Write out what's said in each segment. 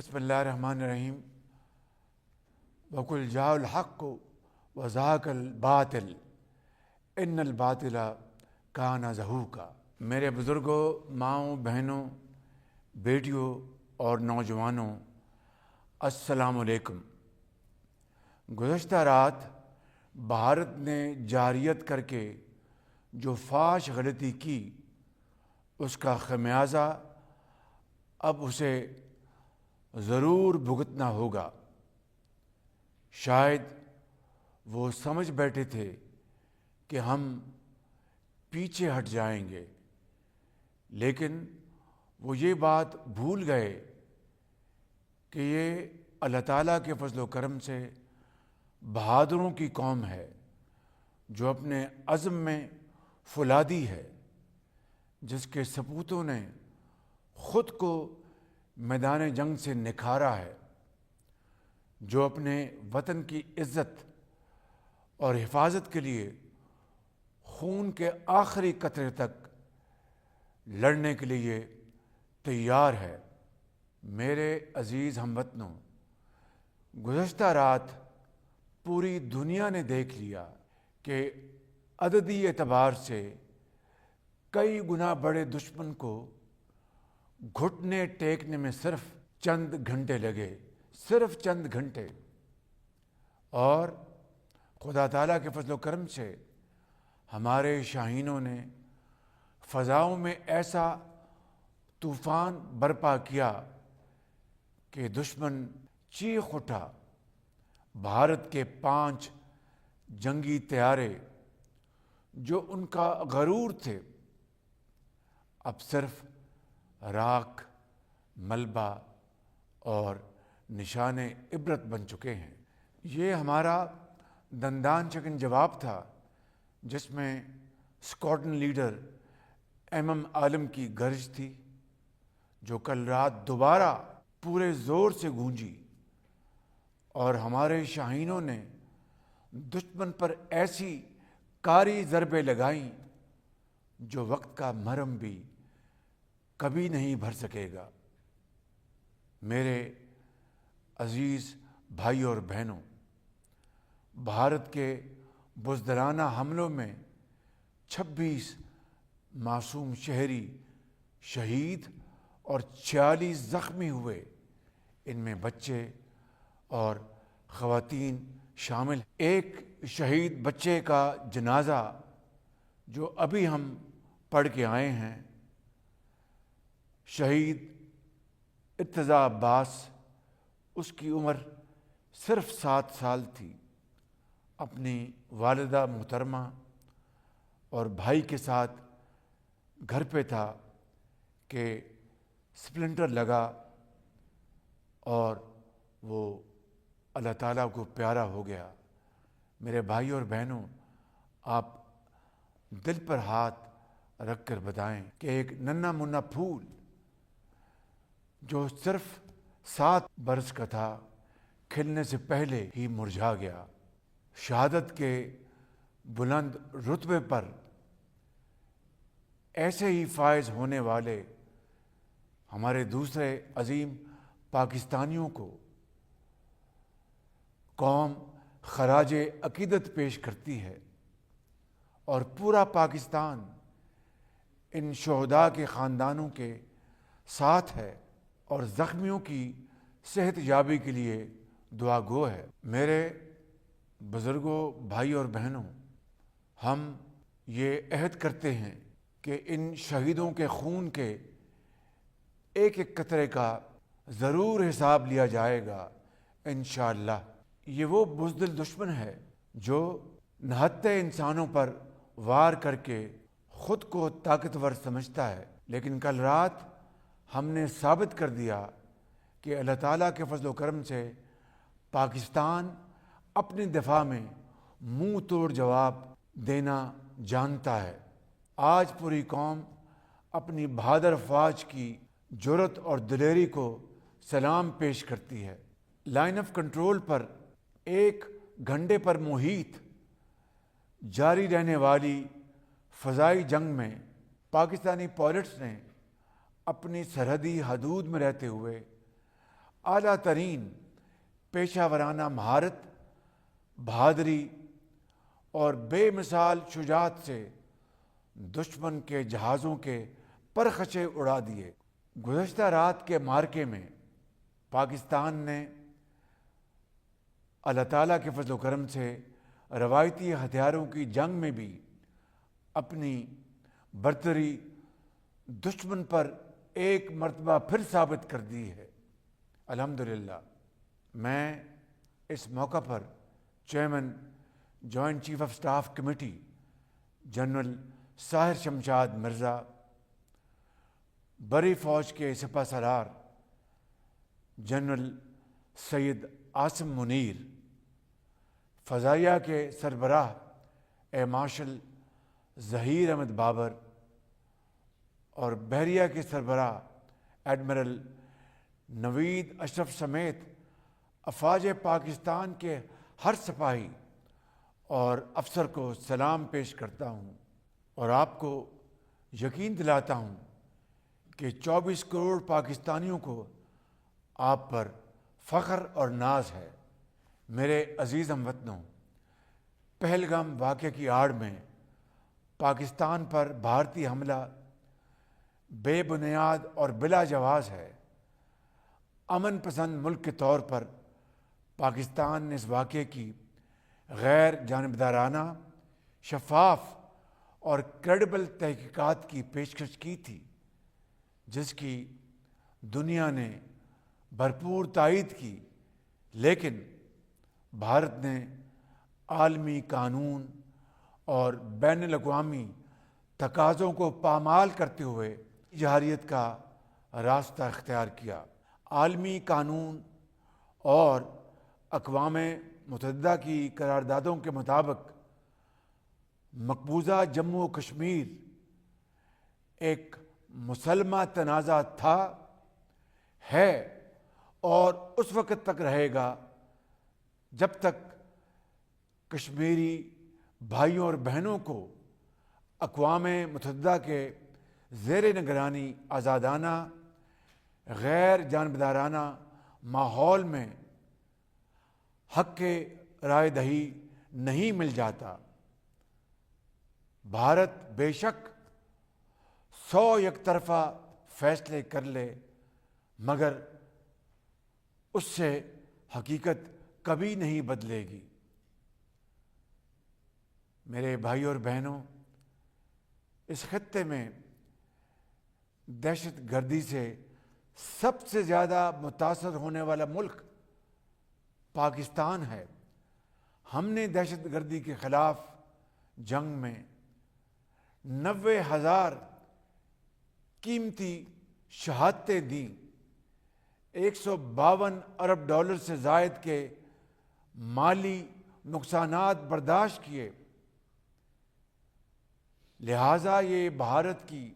بسم اللہ الرحمن الرحیم وقل جاء الحق وزهق الباطل ان الباطل کان زہوقا۔ میرے بزرگوں، ماؤں، بہنوں، بیٹیوں اور نوجوانوں، السلام علیکم۔ گزشتہ رات بھارت نے جارحیت کر کے جو فاش غلطی کی، اس کا خمیازہ اب اسے ضرور بھگتنا ہوگا۔ شاید وہ سمجھ بیٹھے تھے کہ ہم پیچھے ہٹ جائیں گے، لیکن وہ یہ بات بھول گئے کہ یہ اللہ تعالیٰ کے فضل و کرم سے بہادروں کی قوم ہے، جو اپنے عزم میں فولادی ہے، جس کے سپوتوں نے خود کو میدان جنگ سے نکھارا ہے، جو اپنے وطن کی عزت اور حفاظت کے لیے خون کے آخری قطرے تک لڑنے کے لیے تیار ہے۔ میرے عزیز ہم وطنوں، گزشتہ رات پوری دنیا نے دیکھ لیا کہ عددی اعتبار سے کئی گنا بڑے دشمن کو گھٹنے ٹیکنے میں صرف چند گھنٹے لگے، صرف چند گھنٹے، اور خدا تعالیٰ کے فضل و کرم سے ہمارے شاہینوں نے فضاؤں میں ایسا طوفان برپا کیا کہ دشمن چیخ اٹھا۔ بھارت کے 5 جنگی طیارے جو ان کا غرور تھے، اب صرف راکھ، ملبہ اور نشان عبرت بن چکے ہیں۔ یہ ہمارا دندان شکن جواب تھا، جس میں اسکواڈرن لیڈر ایم عالم کی گرج تھی، جو کل رات دوبارہ پورے زور سے گونجی، اور ہمارے شاہینوں نے دشمن پر ایسی کاری ضربیں لگائیں جو وقت کا مرہم بھی کبھی نہیں بھر سکے گا۔ میرے عزیز بھائی اور بہنوں، بھارت کے بزدلانہ حملوں میں 26 معصوم شہری شہید اور 46 زخمی ہوئے، ان میں بچے اور خواتین شامل ہیں۔ ایک شہید بچے کا جنازہ جو ابھی ہم پڑھ کے آئے ہیں، شہید ارتضیٰ عباس، اس کی عمر صرف 7 سال تھی، اپنی والدہ محترمہ اور بھائی کے ساتھ گھر پہ تھا کہ سپلنٹر لگا اور وہ اللہ تعالیٰ کو پیارا ہو گیا۔ میرے بھائی اور بہنوں، آپ دل پر ہاتھ رکھ کر بتائیں کہ ایک ننھا منھا پھول جو صرف 7 برس کا تھا، کھلنے سے پہلے ہی مرجھا گیا۔ شہادت کے بلند رتبے پر ایسے ہی فائز ہونے والے ہمارے دوسرے عظیم پاکستانیوں کو قوم خراج عقیدت پیش کرتی ہے، اور پورا پاکستان ان شہداء کے خاندانوں کے ساتھ ہے اور زخمیوں کی صحت یابی کے لیے دعا گو ہے۔ میرے بزرگوں، بھائی اور بہنوں، ہم یہ عہد کرتے ہیں کہ ان شہیدوں کے خون کے ایک ایک قطرے کا ضرور حساب لیا جائے گا انشاءاللہ۔ یہ وہ بزدل دشمن ہے جو نہتے انسانوں پر وار کر کے خود کو طاقتور سمجھتا ہے، لیکن کل رات ہم نے ثابت کر دیا کہ اللہ تعالیٰ کے فضل و کرم سے پاکستان اپنی دفاع میں منہ توڑ جواب دینا جانتا ہے۔ آج پوری قوم اپنی بہادر افواج کی جرأت اور دلیری کو سلام پیش کرتی ہے۔ لائن آف کنٹرول پر 1 گھنٹے پر محیط جاری رہنے والی فضائی جنگ میں پاکستانی پائلٹس نے اپنی سرحدی حدود میں رہتے ہوئے اعلیٰ ترین پیشہ ورانہ مہارت، بہادری اور بے مثال شجاعت سے دشمن کے جہازوں کے پرخچے اڑا دیے۔ گزشتہ رات کے معرکے میں پاکستان نے اللہ تعالیٰ کے فضل و کرم سے روایتی ہتھیاروں کی جنگ میں بھی اپنی برتری دشمن پر ایک مرتبہ پھر ثابت کر دی ہے۔ الحمدللہ۔ میں اس موقع پر chairman joint chief of staff committee general Sahir Shamshad Mirza, بری فوج کے سپہ سالار جنرل سید عاصم منیر، فضائیہ کے سربراہ ایر مارشل ظہیر احمد بابر اور بحریہ کے سربراہ ایڈمرل نوید اشرف سمیت افواج پاکستان کے ہر سپاہی اور افسر کو سلام پیش کرتا ہوں اور آپ کو یقین دلاتا ہوں کہ 24 کروڑ پاکستانیوں کو آپ پر فخر اور ناز ہے۔ میرے عزیز ہم وطنوں، پہلگام واقعے کی آڑ میں پاکستان پر بھارتی حملہ بے بنیاد اور بلا جواز ہے۔ امن پسند ملک کے طور پر پاکستان نے اس واقعے کی غیر جانبدارانہ، شفاف اور کریڈیبل تحقیقات کی پیشکش کی تھی، جس کی دنیا نے بھرپور تائید کی، لیکن بھارت نے عالمی قانون اور بین الاقوامی تقاضوں کو پامال کرتے ہوئے جارحیت کا راستہ اختیار کیا۔ عالمی قانون اور اقوام متحدہ کی قراردادوں کے مطابق مقبوضہ جموں و کشمیر ایک مسلمہ تنازع تھا، ہے اور اس وقت تک رہے گا جب تک کشمیری بھائیوں اور بہنوں کو اقوام متحدہ کے زیر نگرانی آزادانہ، غیر جانبدارانہ ماحول میں حق کے رائے دہی نہیں مل جاتا۔ بھارت بے شک 100 یک طرفہ فیصلے کر لے، مگر اس سے حقیقت کبھی نہیں بدلے گی۔ میرے بھائی اور بہنوں، اس خطے میں دہشت گردی سے سب سے زیادہ متاثر ہونے والا ملک پاکستان ہے۔ ہم نے دہشت گردی کے خلاف جنگ میں 90,000 قیمتی شہادتیں دیں، 152 ارب ڈالر سے زائد کے مالی نقصانات برداشت کیے۔ لہٰذا یہ بھارت کی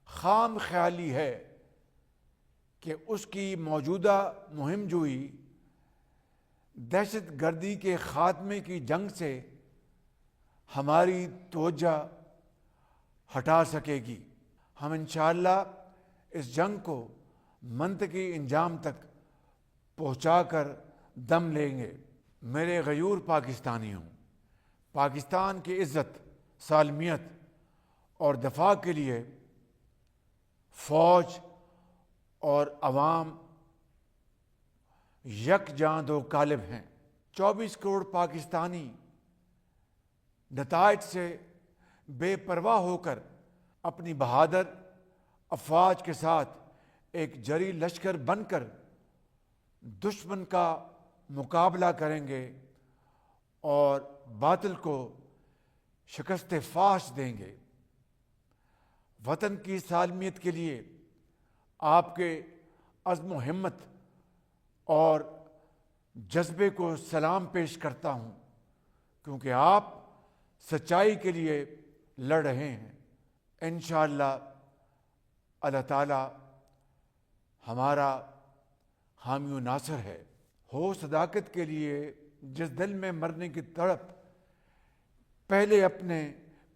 خام خیالی ہے کہ اس کی موجودہ مہم جوئی دہشت گردی کے خاتمے کی جنگ سے ہماری توجہ ہٹا سکے گی۔ ہم انشاءاللہ اس جنگ کو منطقی انجام تک پہنچا کر دم لیں گے۔ میرے غیور پاکستانیوں، پاکستان کی عزت، سالمیت اور دفاع کے لیے فوج اور عوام یکجاں دو قالب ہیں۔ 24 کروڑ پاکستانی نتائج سے بے پرواہ ہو کر اپنی بہادر افواج کے ساتھ ایک جری لشکر بن کر دشمن کا مقابلہ کریں گے اور باطل کو شکست فاش دیں گے۔ وطن کی سالمیت کے لیے آپ کے عزم و ہمت اور جذبے کو سلام پیش کرتا ہوں، کیونکہ آپ سچائی کے لیے لڑ رہے ہیں۔ انشاءاللہ اللہ تعالی ہمارا حامی و ناصر ہے۔ ہو صداقت کے لیے جس دل میں مرنے کی تڑپ، پہلے اپنے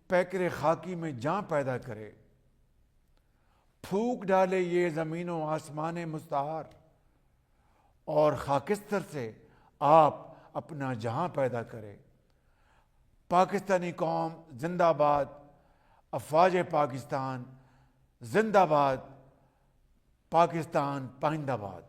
پیکر خاکی میں جان پیدا کرے، پھونک ڈالے یہ زمین و آسمان مستعار، اور خاکستر سے آپ اپنا جہاں پیدا کریں۔ پاکستانی قوم زندہ باد، افواج پاکستان زندہ باد، پاکستان پائندہ باد۔